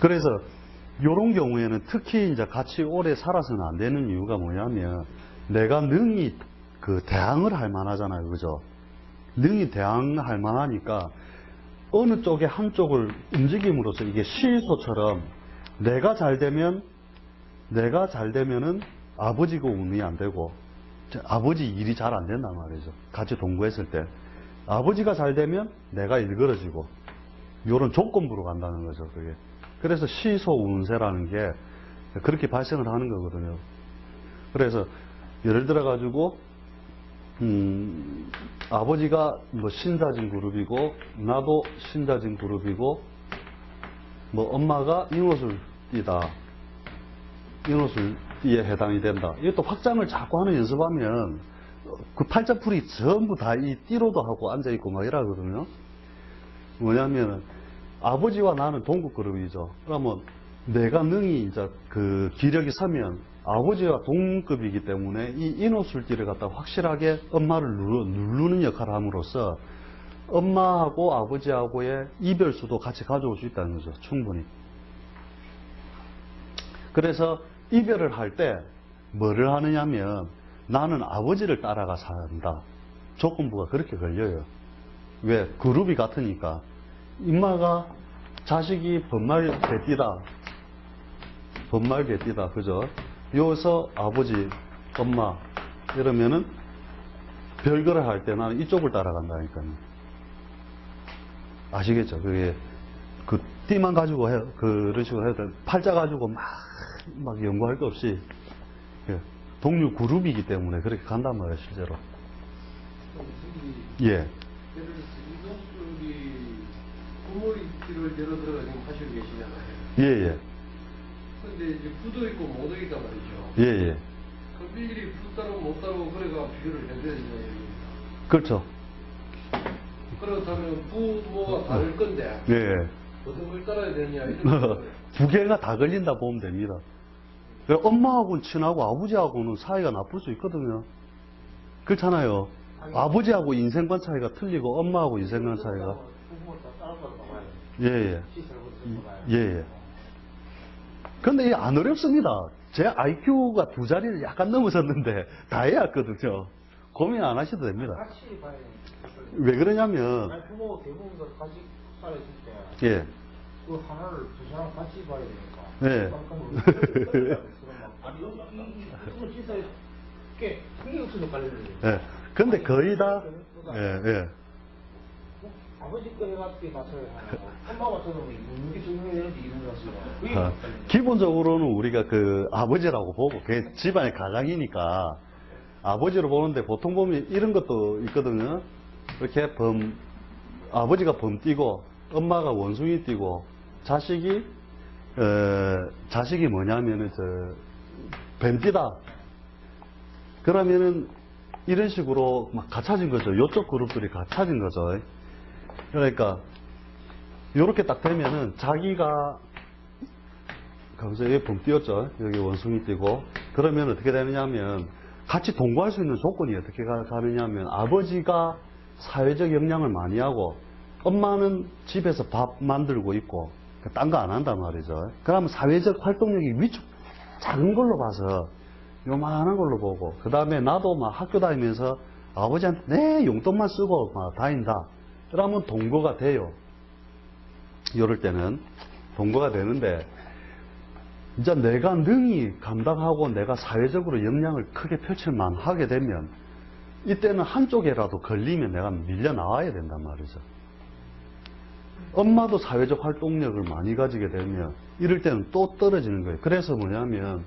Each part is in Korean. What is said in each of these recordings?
그래서 이런 경우에는 특히 이제 같이 오래 살아서는 안 되는 이유가 뭐냐면 내가 능히 대항을 할 만하잖아요. 그죠? 능히 대항할 만하니까 어느 쪽에 한쪽을 움직임으로써 이게 시소처럼 내가 잘 되면은 아버지가 운이 안 되고 아버지 일이 잘 안 된단 말이죠. 같이 동거했을 때. 아버지가 잘 되면 내가 일그러지고 이런 조건부로 간다는 거죠. 그게. 그래서 시소운세라는 게 그렇게 발생을 하는 거거든요. 그래서 예를 들어 가지고 아버지가 뭐 신자진 그룹이고 나도 신자진 그룹이고 뭐 엄마가 인옷을 띠다. 인옷을 띠에 해당이 된다. 이것도 확장을 자꾸 하는 연습하면 그 팔자풀이 전부 다 이 띠로도 하고 앉아있고 막 이러거든요. 뭐냐면 아버지와 나는 동급 그룹이죠. 그러면 내가 능히 이제 그 기력이 서면 아버지와 동급이기 때문에 이 인호술띠를 갖다 확실하게 엄마를 누르는 역할을 함으로써 엄마하고 아버지하고의 이별수도 같이 가져올 수 있다는 거죠. 충분히. 그래서 이별을 할 때 뭐를 하느냐면 나는 아버지를 따라가 산다. 조건부가 그렇게 걸려요. 왜? 그룹이 같으니까. 임마가 자식이 번말 개띠다. 번말 개띠다. 그죠? 여기서 아버지, 엄마 이러면은 별거를 할 때 나는 이쪽을 따라간다니까요. 아시겠죠? 그게 그 띠만 가지고 해, 그런 식으로 해도 팔자 가지고 막 연구할 거 없이 동료 그룹이기 때문에 그렇게 간단 말이에요, 실제로. 예. 이동술이 부모님을 예로 들어가 지금 하시고 계시잖아요. 예, 예. 근데 이제 부도 있고 못도 있단 말이죠. 예, 예. 그럼 일일이 부 따르고 못 따르고 그래가 비교를 해줘야 된다는 얘기입니다. 그렇죠. 그렇다면 부모가 다를 건데 예. 어떤 걸 따라야 되느냐 이런 두 개가 다 걸린다 보면 됩니다. 엄마하고는 친하고 아버지하고는 사이가 나쁠 수 있거든요. 그렇잖아요. 아버지하고 인생관 차이가 틀리고 엄마하고 인생관 차이가. 예, 예. 예, 예. 근데 이게 안 어렵습니다. 제 IQ가 2자리를 약간 넘어섰는데 다 해왔거든요. 고민 안 하셔도 됩니다. 같이 봐야 돼. 왜 그러냐면, 부모가 대부분 다 같이 살아있을 때, 예. 그 하나를 두 사람 같이 봐야 되니까. 예. 아니, 이거 진짜 꽤 흥이 없어서 깔리는데. 예. 근데 거의 다, 예, 예. 아버지 거 해가지고 맞춰야 하고, 엄마 맞춰서 이게 적용되는지 이런 거였어요. 기본적으로는 우리가 그 아버지라고 보고, 그 집안의 가장이니까 아버지로 보는데 보통 보면 이런 것도 있거든요. 이렇게 아버지가 범띠고, 엄마가 원숭이 띠고, 자식이 뭐냐면은, 뱀띠다. 그러면은, 이런 식으로 막 갖춰진 거죠. 요쪽 그룹들이 갖춰진 거죠. 그러니까, 요렇게 딱 되면은, 자기가, 거기서 여기 범띠였죠. 여기 원숭이 띠고. 그러면 어떻게 되느냐면, 같이 동거할 수 있는 조건이 어떻게 가느냐면, 아버지가 사회적 역량을 많이 하고, 엄마는 집에서 밥 만들고 있고, 딴 거 안 한단 말이죠. 그러면 사회적 활동력이 위축, 작은 걸로 봐서, 요만한 걸로 보고, 그 다음에 나도 막 학교 다니면서 아버지한테 내 용돈만 쓰고 막 다닌다. 그러면 동거가 돼요. 이럴 때는 동거가 되는데, 이제 내가 능히 감당하고 내가 사회적으로 역량을 크게 펼칠만 하게 되면, 이때는 한쪽에라도 걸리면 내가 밀려 나와야 된단 말이죠. 엄마도 사회적 활동력을 많이 가지게 되면 이럴 때는 또 떨어지는 거예요. 그래서 뭐냐면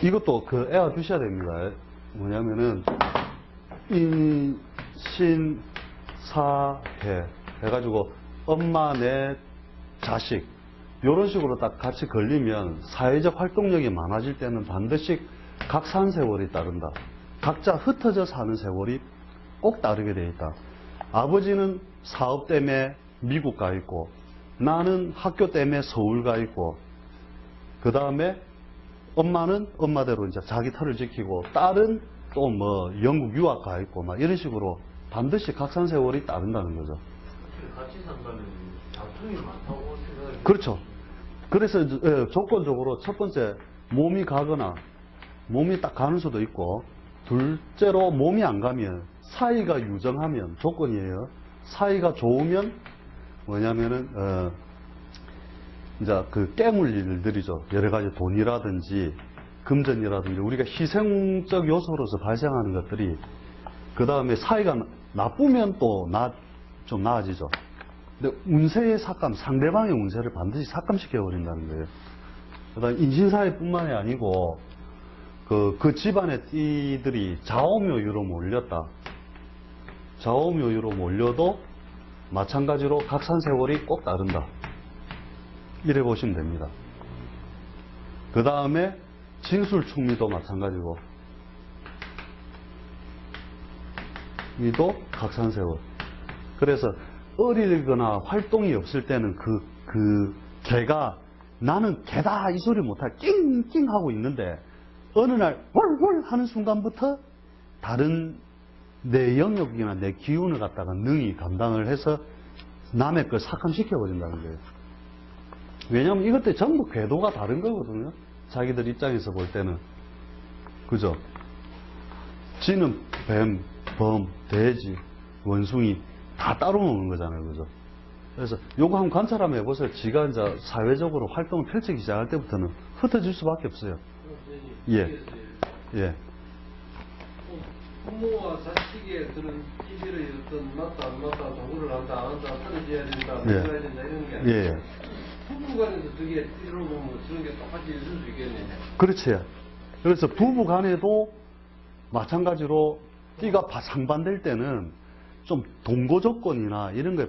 이것도 애와 두셔야 됩니다. 뭐냐면은 인신사해 해가지고 엄마 내 자식 이런 식으로 딱 같이 걸리면 사회적 활동력이 많아질 때는 반드시 각산 세월이 따른다. 각자 흩어져 사는 세월이 꼭 따르게 돼 있다. 아버지는 사업 때문에 미국 가 있고, 나는 학교 때문에 서울 가 있고, 그 다음에 엄마는 엄마대로 이제 자기 터를 지키고, 딸은 또 뭐 영국 유학 가 있고, 막 이런 식으로 반드시 각산 세월이 따른다는 거죠. 같이 산다는 다툼이 많다고 생각을. 그렇죠. 그래서 조건적으로 첫 번째 몸이 가거나 몸이 딱 가는 수도 있고, 둘째로 몸이 안 가면 사이가 유정하면 조건이에요. 사이가 좋으면 뭐냐면은 이제 그 깨물 일들이죠. 여러 가지 돈이라든지 금전이라든지 우리가 희생적 요소로서 발생하는 것들이, 그 다음에 사이가 나쁘면 또 좀 나아지죠. 근데 운세의 삭감, 상대방의 운세를 반드시 삭감시켜 버린다는 거예요. 그다음 인신사회뿐만이 아니고 그 집안의 띠들이 좌오묘유로 몰렸다. 좌오묘유로 몰려도 마찬가지로 각산세월이 꼭 따른다. 이래 보시면 됩니다. 그 다음에 진술충미도 마찬가지고, 이도 각산세월. 그래서 어리거나 활동이 없을 때는 개가 나는 개다 이 소리 못할 낑낑 하고 있는데, 어느 날 월월 하는 순간부터 다른 내 영역이나 내 기운을 갖다가 능히 감당을 해서 남의 걸 삭감시켜 버린다는 거예요. 왜냐하면 이것들 전부 궤도가 다른 거거든요. 자기들 입장에서 볼 때는. 그죠? 쥐는 뱀, 범, 돼지, 원숭이 다 따로 노는 거잖아요. 그죠? 그래서 요거 한번 관찰 한번 해보세요. 지가 이제 사회적으로 활동을 펼치기 시작할 때부터는 흩어질 수밖에 없어요. 예. 예. 부모와 자식의 그런 기질의 어떤 맞다 안 맞다, 도구를 한다 안 한다, 떨어져야 된다, 예. 먹어야 된다 이런 게 아니라 예. 부부 간에도 그게 이러고 뭐 저런 게 똑같이 있을 수 있겠네. 그렇지. 그래서 부부 간에도 마찬가지로 띠가 상반될 때는 좀 동거 조건이나 이런 게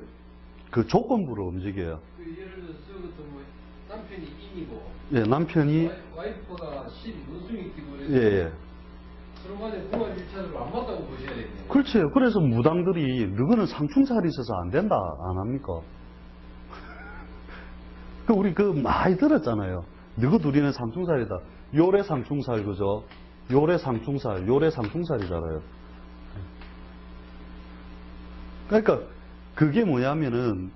그 조건부로 움직여요. 그 예를 들어서 저 같은 뭐 남편이 인이고 예, 남편이 와이프가 신 문숭이 끼고 그래서 예, 예. 그런 간에 궁합 일차적으로 안 맞다고 보셔야 되겠네요. 그렇죠. 그래서 무당들이 너희는 상충살이 있어서 안 된다 안 합니까? 우리 많이 들었잖아요. 너희 둘이는 상충살이다. 요래 상충살 그죠? 요래 상충살, 요래 상충살이잖아요. 그러니까 그게 뭐냐면은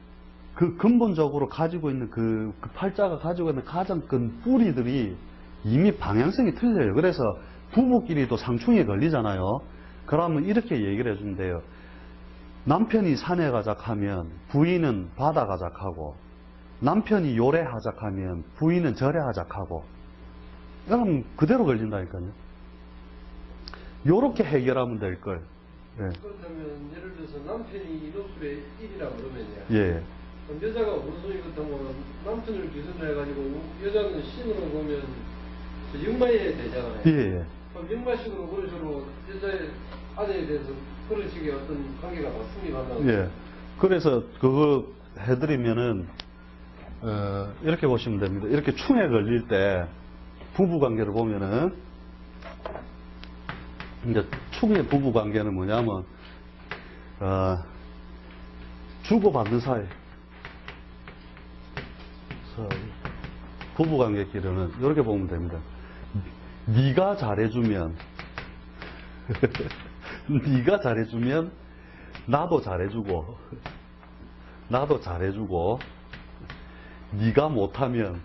그 근본적으로 가지고 있는 그 팔자가 가지고 있는 가장 큰 뿌리들이 이미 방향성이 틀려요. 그래서 부부끼리도 상충에 걸리잖아요. 그러면 이렇게 얘기를 해주면 돼요. 남편이 산에 가작하면 부인은 바다 가작하고, 남편이 요래 하작하면 부인은 절에 하작하고, 그럼 그대로 걸린다니까요. 요렇게 해결하면 될 걸. 예. 그렇다면 예를 들어서 남편이 인호술에 1이라 그러면요. 예. 그럼 여자가 원숭이 같은 거는 남편을 기준으로 해가지고 여자는 신으로 보면 역마에 되잖아요. 예, 예. 그럼 역마식으로 그런 식으로 여자의 아내에 대해서 그런 식의 어떤 관계가 성립한다고. 예. 그래서 그거 해드리면은 이렇게 보시면 됩니다. 이렇게 충에 걸릴 때 부부 관계를 보면은 이제 충의 부부 관계는 뭐냐면 주고받는 사이. 부부 관계끼리는 이렇게 보면 됩니다. 네가 잘해주면 네가 잘해주면 나도 잘해주고, 나도 잘해주고, 네가 못하면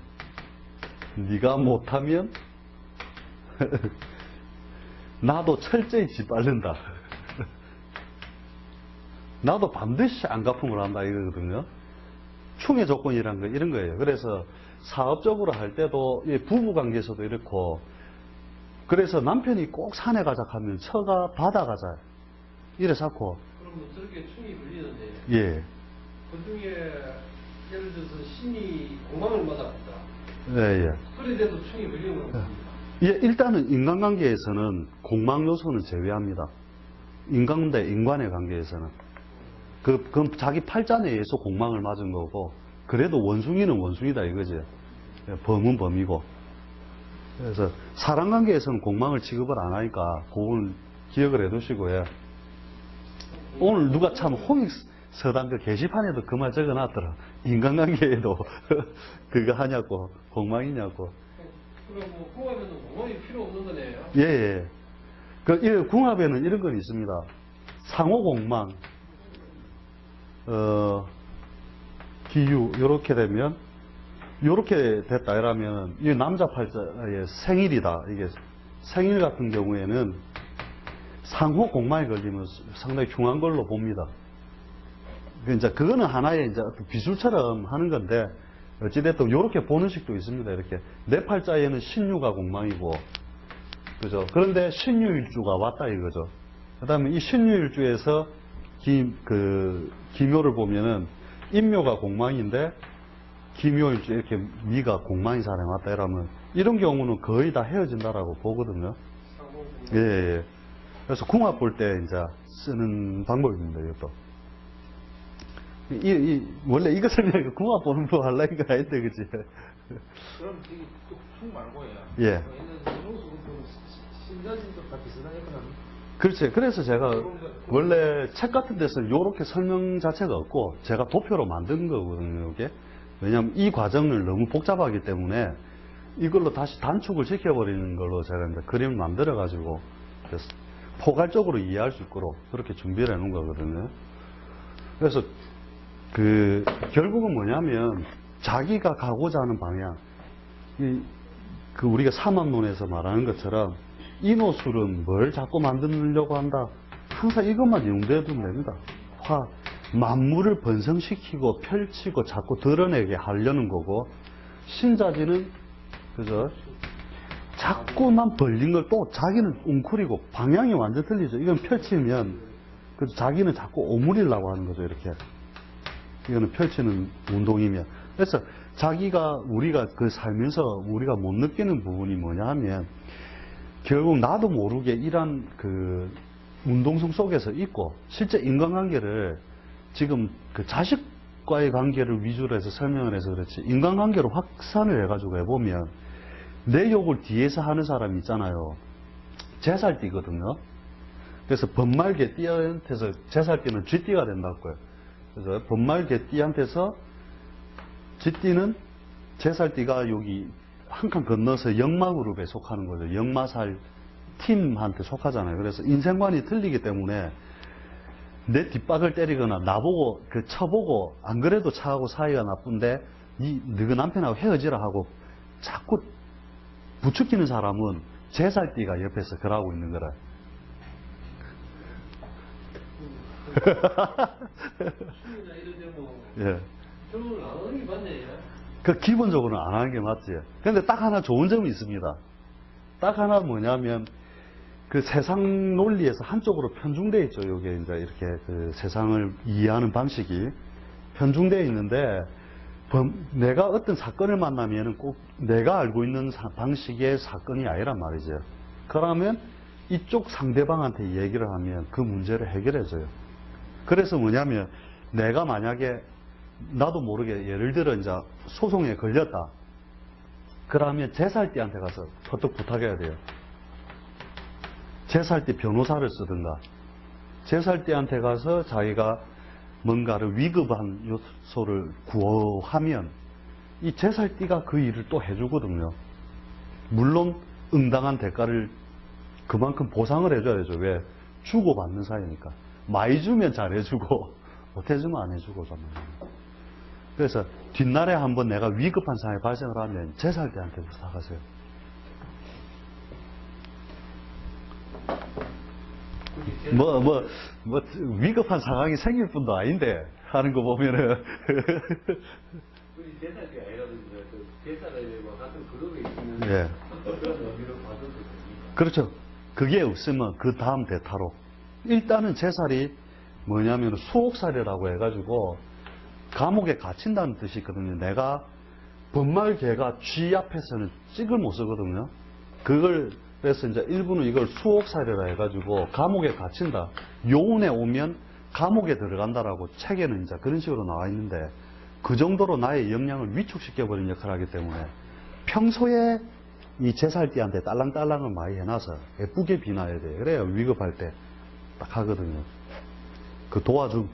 나도 철저히 짓밟는다. 나도 반드시 안갚음을 한다 이거거든요. 충의 조건이란 거 이런 거예요. 그래서 사업적으로 할 때도 부부 관계에서도 이렇고, 그래서 남편이 꼭 산에 가자 하면 처가 바다 가자 이래 쌓고. 그럼 뭐 저렇게 충이 걸리는데. 예. 그 중에 예를 들어서 신이 공망을 맞았다. 예, 예. 그래도 충이 걸리는 겁니다. 예, 일단은 인간관계에서는 공망 요소는 제외합니다. 인간 대 인간의 관계에서는. 그건 자기 팔자 내에서 공망을 맞은 거고, 그래도 원숭이는 원숭이다 이거지. 범은 범이고. 그래서 사람 관계에서는 공망을 취급을 안 하니까 그건 기억을 해 두시고요. 오늘 누가 참 홍익서당 그 게시판에도 그 말 적어 놨더라. 인간관계에도 그거 하냐고, 공망이냐고. 그럼 뭐 궁합에는 공망이 필요 없는 거네요. 예, 예. 이 궁합에는 이런 건 있습니다. 상호 공망, 기유, 요렇게 되면, 요렇게 됐다 이러면, 이 남자 팔자의 생일이다. 이게 생일 같은 경우에는 상호 공망이 걸리면 상당히 중요한 걸로 봅니다. 이제 그거는 하나의 이제 어떤 기술처럼 하는 건데, 어찌됐든 요렇게 보는 식도 있습니다. 이렇게. 내 팔자에는 신유가 공망이고, 그죠? 그런데 신유일주가 왔다 이거죠. 그 다음에 이 신유일주에서 기묘를 보면은 인묘가 공망인데 기묘일주 이렇게 미가 공망이 사람이 왔다 이러면 이런 경우는 거의 다 헤어진다라고 보거든요. 예, 예. 그래서 궁합 볼 때 이제 쓰는 방법입니다. 이것도. 원래 이것을 내가 궁합 보는 법 하려니까 아닌데, 그치? 그럼 되게 툭 말고 예. 얘는 신자진도 다 비슷한 역할을 그렇지. 그래서 제가 원래 책 같은 데서 이렇게 설명 자체가 없고 제가 도표로 만든 거거든요, 이게. 왜냐하면 이 과정을 너무 복잡하기 때문에 이걸로 다시 단축을 시켜버리는 걸로 제가 이제 그림을 만들어가지고 포괄적으로 이해할 수 있도록 그렇게 준비를 해놓은 거거든요. 그래서 결국은 뭐냐면 자기가 가고자 하는 방향, 우리가 삼합론에서 말하는 것처럼 인호술은 뭘 자꾸 만들려고 한다. 항상 이것만 이용되어 두면 됩니다. 만물을 번성시키고 펼치고 자꾸 드러내게 하려는 거고, 신자지는 그죠? 자꾸만 벌린 걸 또 자기는 웅크리고 방향이 완전 틀리죠. 이건 펼치면 그래서 자기는 자꾸 오므리려고 하는 거죠. 이렇게. 이거는 펼치는 운동이면. 그래서 우리가 살면서 우리가 못 느끼는 부분이 뭐냐 하면 결국 나도 모르게 이런 운동성 속에서 있고, 실제 인간관계를 지금 자식과의 관계를 위주로 해서 설명을 해서 그렇지, 인간관계로 확산을 해가지고 해보면 내 욕을 뒤에서 하는 사람이 있잖아요. 제살띠거든요. 그래서 번말개띠한테서 제살띠는 쥐띠가 된다고요. 그래서 번말개띠한테서 쥐띠는 제살띠가 여기 한 칸 건너서 역마그룹에 속하는 거죠. 역마살 팀한테 속하잖아요. 그래서 인생관이 틀리기 때문에 내 뒷박을 때리거나 나보고 쳐보고 안 그래도 차하고 사이가 나쁜데 너희 남편하고 헤어지라 하고 자꾸 부추기는 사람은 제살띠가 옆에서 그러고 있는 거라. 시이나 이런데 뭐 예. 결혼을 안 하는 게 맞네. 기본적으로는 안 하는 게 맞지. 근데 딱 하나 좋은 점이 있습니다. 딱 하나 뭐냐면 세상 논리에서 한쪽으로 편중되어 있죠. 요게 이제 이렇게 세상을 이해하는 방식이 편중되어 있는데, 내가 어떤 사건을 만나면은 꼭 내가 알고 있는 방식의 사건이 아니란 말이죠. 그러면 이쪽 상대방한테 얘기를 하면 그 문제를 해결해줘요. 그래서 뭐냐면 내가 만약에 나도 모르게 예를 들어 이제 소송에 걸렸다. 그러면 제살띠한테 가서 퍼뜩 부탁해야 돼요. 제살띠 변호사를 쓰든가, 제살띠한테 가서 자기가 뭔가를 위급한 요소를 구하면 이 제살띠가 그 일을 또 해주거든요. 물론 응당한 대가를 그만큼 보상을 해줘야죠. 왜? 주고받는 사이니까. 많이 주면 잘해주고 못해주면 안 해주고. 그래서 뒷날에 한번 내가 위급한 상황이 발생을 하면 제살띠한테 부탁하세요. 위급한 상황이 생길 뿐도 아닌데 하는 거 보면은 우리 제살띠가 아니라도 제살에 같은 그룹에 있는 예. 그런 의미로 봐도 됩니까? 그렇죠. 그게 없으면 그 다음 대타로 일단은 제살이 뭐냐면 수옥살이라고 해가지고 감옥에 갇힌다는 뜻이 있거든요. 내가 번말개가 쥐 앞에서는 찍을 못 쓰거든요. 그래서 이제 일부는 이걸 수옥살이라 해가지고 감옥에 갇힌다. 요운에 오면 감옥에 들어간다라고 책에는 이제 그런 식으로 나와 있는데, 그 정도로 나의 역량을 위축시켜버린 역할을 하기 때문에 평소에 이 제살띠한테 딸랑딸랑을 많이 해놔서 예쁘게 비나야 돼요. 그래야 위급할 때 딱 하거든요.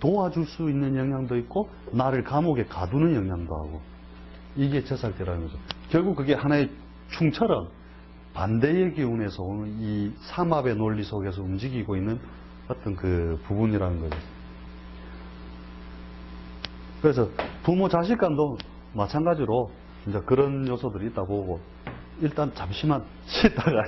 도와줄 수 있는 역량도 있고 나를 감옥에 가두는 역량도 하고, 이게 제살띠라는 거죠. 결국 그게 하나의 충처럼 반대의 기운에서 오는 이 삼합의 논리 속에서 움직이고 있는 어떤 그 부분이라는 거죠. 그래서 부모 자식 간도 마찬가지로 이제 그런 요소들이 있다 보고 일단 잠시만 쉬다가